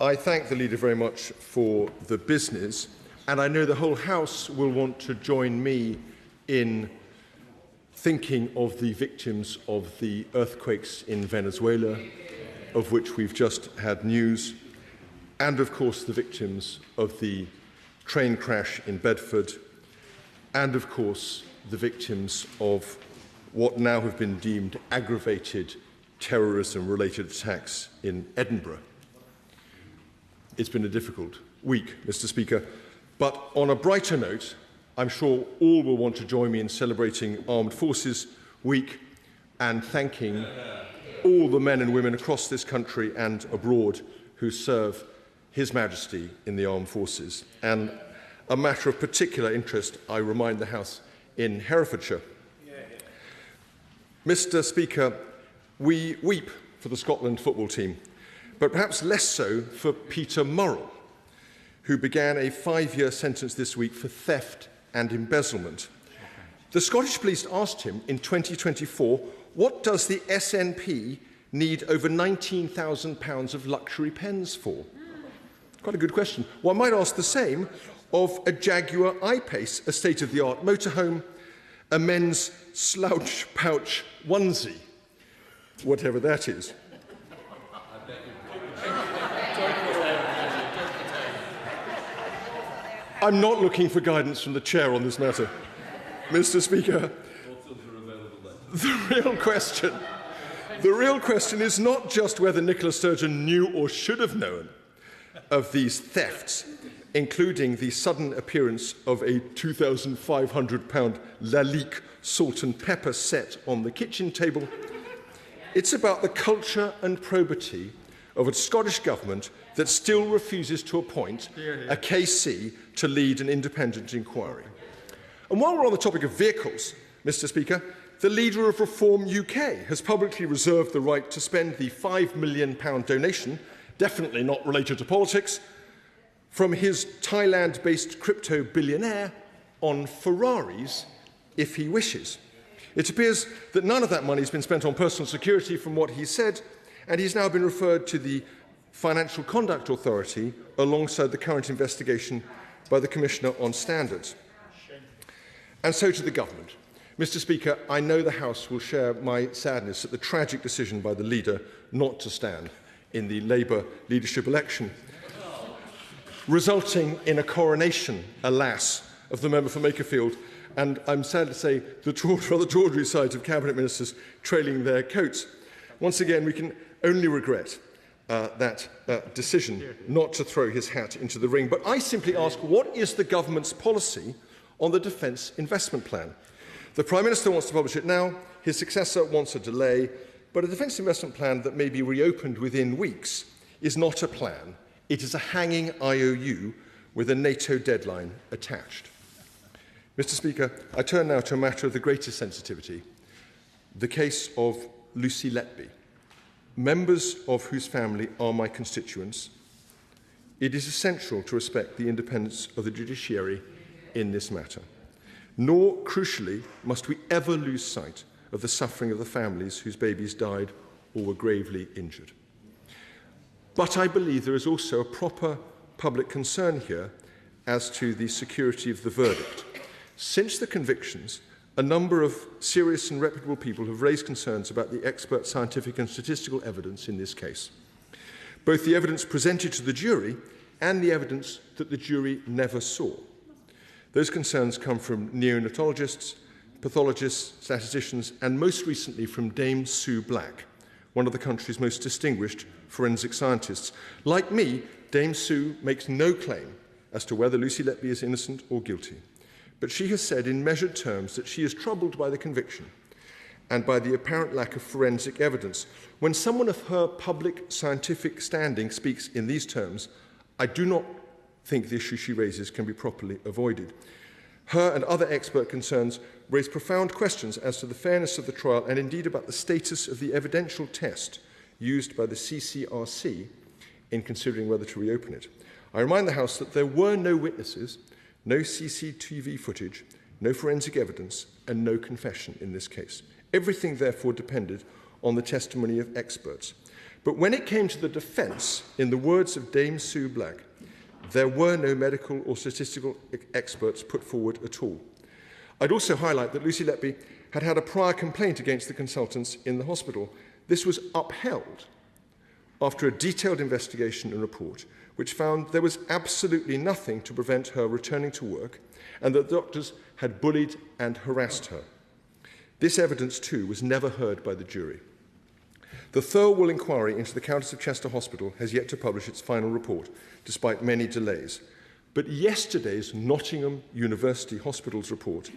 I thank the leader very much for the business, and I know the whole House will want to join me in thinking of the victims of the earthquakes in Venezuela, of which we've just had news, and of course the victims of the train crash in Bedford, and of course the victims of what now have been deemed aggravated terrorism-related attacks in Edinburgh. It's been a difficult week, Mr. Speaker, but on a brighter note, I'm sure all will want to join me in celebrating Armed Forces Week and thanking all the men and women across this country and abroad who serve His Majesty in the Armed Forces. And a matter of particular interest, I remind the House, in Herefordshire. Mr. Speaker, we weep for the Scotland football team, but perhaps less so for Peter Murrell, who began a 5-year sentence this week for theft and embezzlement. The Scottish Police asked him in 2024, what does the SNP need over £19,000 of luxury pens for? Quite a good question. One might ask the same of a Jaguar I-Pace, a state-of-the-art motorhome, a men's slouch pouch onesie, whatever that is. I'm not looking for guidance from the chair on this matter. Mr. Speaker, the real question is not just whether Nicola Sturgeon knew or should have known of these thefts, including the sudden appearance of a £2,500 Lalique salt and pepper set on the kitchen table. It's about the culture and probity of a Scottish government that still refuses to appoint a KC to lead an independent inquiry. And while we're on the topic of vehicles, Mr. Speaker, the leader of Reform UK has publicly reserved the right to spend the £5 million donation, definitely not related to politics, from his Thailand-based crypto billionaire on Ferraris if he wishes. It appears that none of that money has been spent on personal security from what he said, and he's now been referred to the Financial Conduct Authority alongside the current investigation by the Commissioner on Standards. And so to the government. Mr. Speaker, I know the House will share my sadness at the tragic decision by the leader not to stand in the Labour leadership election, resulting in a coronation, alas, of the member for Makerfield. And I'm sad to say the rather tawdry sides of Cabinet Ministers trailing their coats. Once again, we can only regret that decision not to throw his hat into the ring. But I simply ask, what is the government's policy on the Defence Investment Plan? The Prime Minister wants to publish it now, his successor wants a delay, but a Defence Investment Plan that may be reopened within weeks is not a plan. It is a hanging IOU with a NATO deadline attached. Mr. Speaker, I turn now to a matter of the greatest sensitivity, the case of Lucy Letby, members of whose family are my constituents. It is essential to respect the independence of the judiciary in this matter. Nor, crucially, must we ever lose sight of the suffering of the families whose babies died or were gravely injured. But I believe there is also a proper public concern here as to the security of the verdict. Since the convictions, a number of serious and reputable people have raised concerns about the expert scientific and statistical evidence in this case, both the evidence presented to the jury and the evidence that the jury never saw. Those concerns come from neonatologists, pathologists, statisticians, and most recently from Dame Sue Black, one of the country's most distinguished forensic scientists. Like me, Dame Sue makes no claim as to whether Lucy Letby is innocent or guilty. But she has said in measured terms that she is troubled by the conviction and by the apparent lack of forensic evidence. When someone of her public scientific standing speaks in these terms, I do not think the issue she raises can be properly avoided. Her and other expert concerns raise profound questions as to the fairness of the trial and indeed about the status of the evidential test used by the CCRC in considering whether to reopen it. I remind the House that there were no witnesses, no CCTV footage, no forensic evidence, and no confession in this case. Everything, therefore, depended on the testimony of experts. But when it came to the defence, in the words of Dame Sue Black, there were no medical or statistical experts put forward at all. I'd also highlight that Lucy Letby had had a prior complaint against the consultants in the hospital. This was upheld after a detailed investigation and report, which found there was absolutely nothing to prevent her returning to work and that the doctors had bullied and harassed her. This evidence, too, was never heard by the jury. The Thirlwall Inquiry into the Countess of Chester Hospital has yet to publish its final report, despite many delays. But yesterday's Nottingham University Hospital's report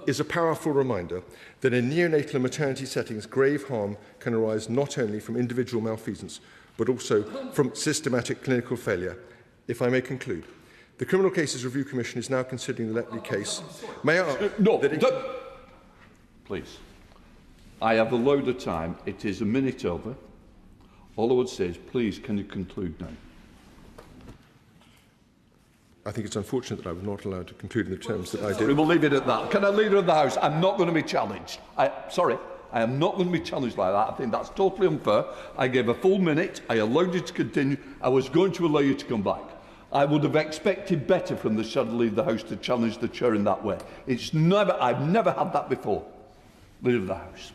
is a powerful reminder that in neonatal and maternity settings, grave harm can arise not only from individual malfeasance, but also from systematic clinical failure. If I may conclude, the Criminal Cases Review Commission is now considering the Letby case. May I ask Please. I have allowed the time. It is a minute over. All I would say is, please, can you conclude now? I think it's unfortunate that I was not allowed to conclude in the terms that I did. We will leave it at that. Can I, Leader of the House? I'm not going to be challenged. Sorry, I am not going to be challenged like that. I think that's totally unfair. I gave a full minute. I allowed you to continue. I was going to allow you to come back. I would have expected better from the Shadow Leader of the House to challenge the Chair in that way. I've never had that before. Leader of the House.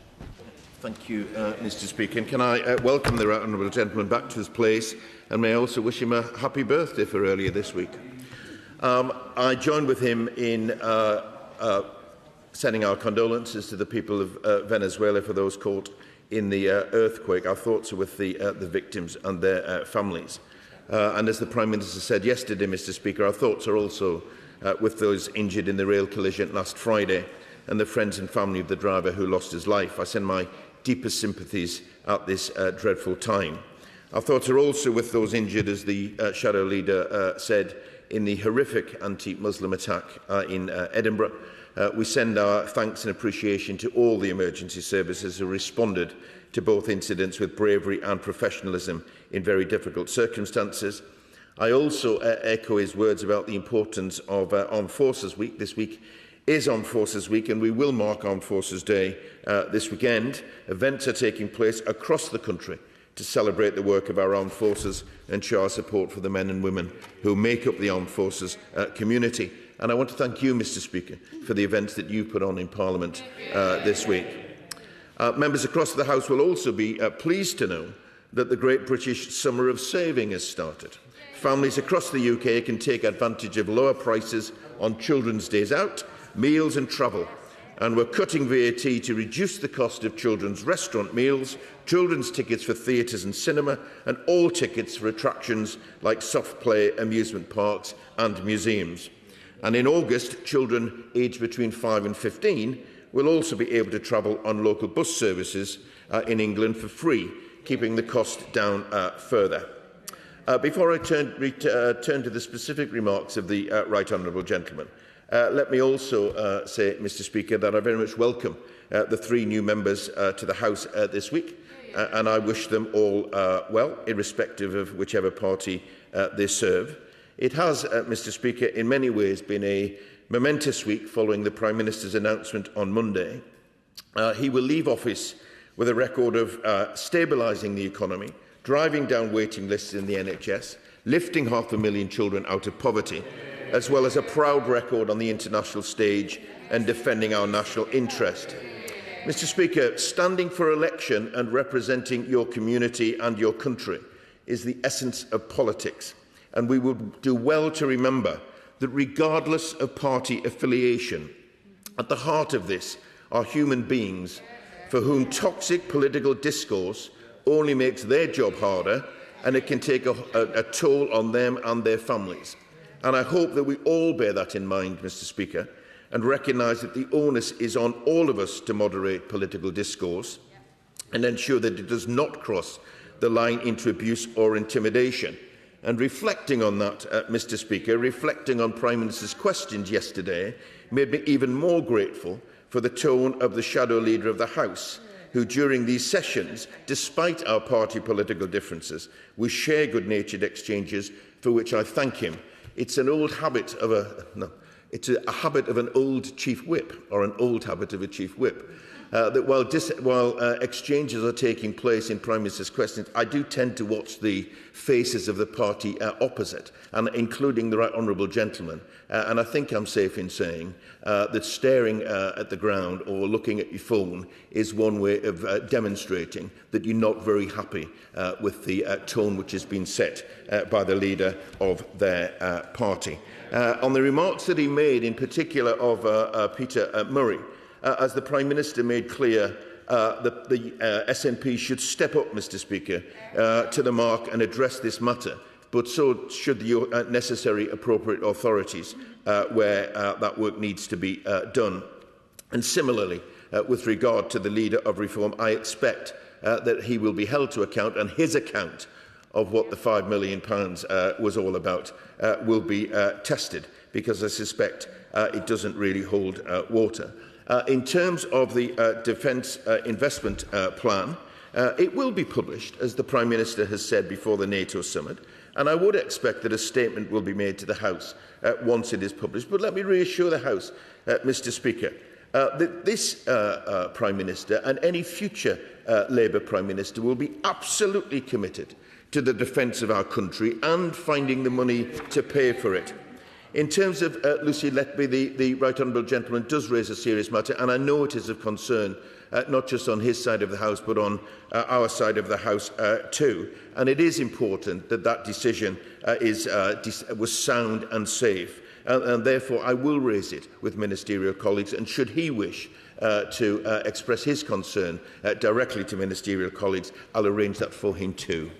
Thank you, Mr. Speaker. And can I welcome the honourable gentleman back to his place, and may I also wish him a happy birthday for earlier this week. I join with him in sending our condolences to the people of Venezuela for those caught in the earthquake. Our thoughts are with the victims and their families. And as the Prime Minister said yesterday, Mr. Speaker, our thoughts are also with those injured in the rail collision last Friday and the friends and family of the driver who lost his life. I send my deepest sympathies at this dreadful time. Our thoughts are also with those injured, as the Shadow Leader said, in the horrific anti-Muslim attack in Edinburgh. We send our thanks and appreciation to all the emergency services who responded to both incidents with bravery and professionalism in very difficult circumstances. I also echo his words about the importance of Armed Forces Week. This week is Armed Forces Week, and we will mark Armed Forces Day this weekend. Events are taking place across the country to celebrate the work of our armed forces and show our support for the men and women who make up the armed forces community. And I want to thank you, Mr. Speaker, for the events that you put on in Parliament this week. Members across the House will also be pleased to know that the Great British Summer of Saving has started. Families across the UK can take advantage of lower prices on children's days out, meals and travel. And we're cutting VAT to reduce the cost of children's restaurant meals, children's tickets for theatres and cinema, and all tickets for attractions like soft play, amusement parks and museums. And in August, children aged between 5 and 15 will also be able to travel on local bus services in England for free, keeping the cost down further. Before I turn to the specific remarks of the Right Honourable Gentleman, let me also say, Mr. Speaker, that I very much welcome the 3 new members to the House this week, and I wish them all well, irrespective of whichever party they serve. It has, Mr. Speaker, in many ways been a momentous week following the Prime Minister's announcement on Monday. He will leave office with a record of stabilising the economy, driving down waiting lists in the NHS, lifting 500,000 children out of poverty, as well as a proud record on the international stage and defending our national interest. Mr. Speaker, standing for election and representing your community and your country is the essence of politics, and we would do well to remember that regardless of party affiliation, at the heart of this are human beings for whom toxic political discourse only makes their job harder, and it can take a toll on them and their families. And I hope that we all bear that in mind, Mr. Speaker, and recognise that the onus is on all of us to moderate political discourse and ensure that it does not cross the line into abuse or intimidation. And reflecting on that, Mr. Speaker, reflecting on Prime Minister's questions yesterday, made me even more grateful for the tone of the Shadow Leader of the House, who during these sessions, despite our party political differences, we share good-natured exchanges, for which I thank him. It's an old habit of it's a habit of an old chief whip, or an old habit of a chief whip. that while exchanges are taking place in Prime Minister's questions, I do tend to watch the faces of the party opposite, and including the right honourable gentleman. And I think I'm safe in saying that staring at the ground or looking at your phone is one way of demonstrating that you're not very happy with the tone which has been set by the leader of their party. On the remarks that he made, in particular of Peter Murray, as the Prime Minister made clear, the SNP should step up, Mr Speaker, to the mark and address this matter, but so should the necessary appropriate authorities where that work needs to be done. And similarly, with regard to the leader of Reform, I expect that he will be held to account, and his account of what the £5 million was all about will be tested, because I suspect it doesn't really hold water. In terms of the Defence Investment Plan, it will be published, as the Prime Minister has said, before the NATO summit, and I would expect that a statement will be made to the House once it is published. But let me reassure the House, Mr Speaker, that this Prime Minister and any future Labour Prime Minister will be absolutely committed to the defence of our country and finding the money to pay for it. In terms of Lucy Letby, the Right Honourable Gentleman does raise a serious matter, and I know it is of concern, not just on his side of the House, but on our side of the House too. And it is important that that decision was sound and safe, and therefore I will raise it with ministerial colleagues, and should he wish to express his concern directly to ministerial colleagues, I'll arrange that for him too.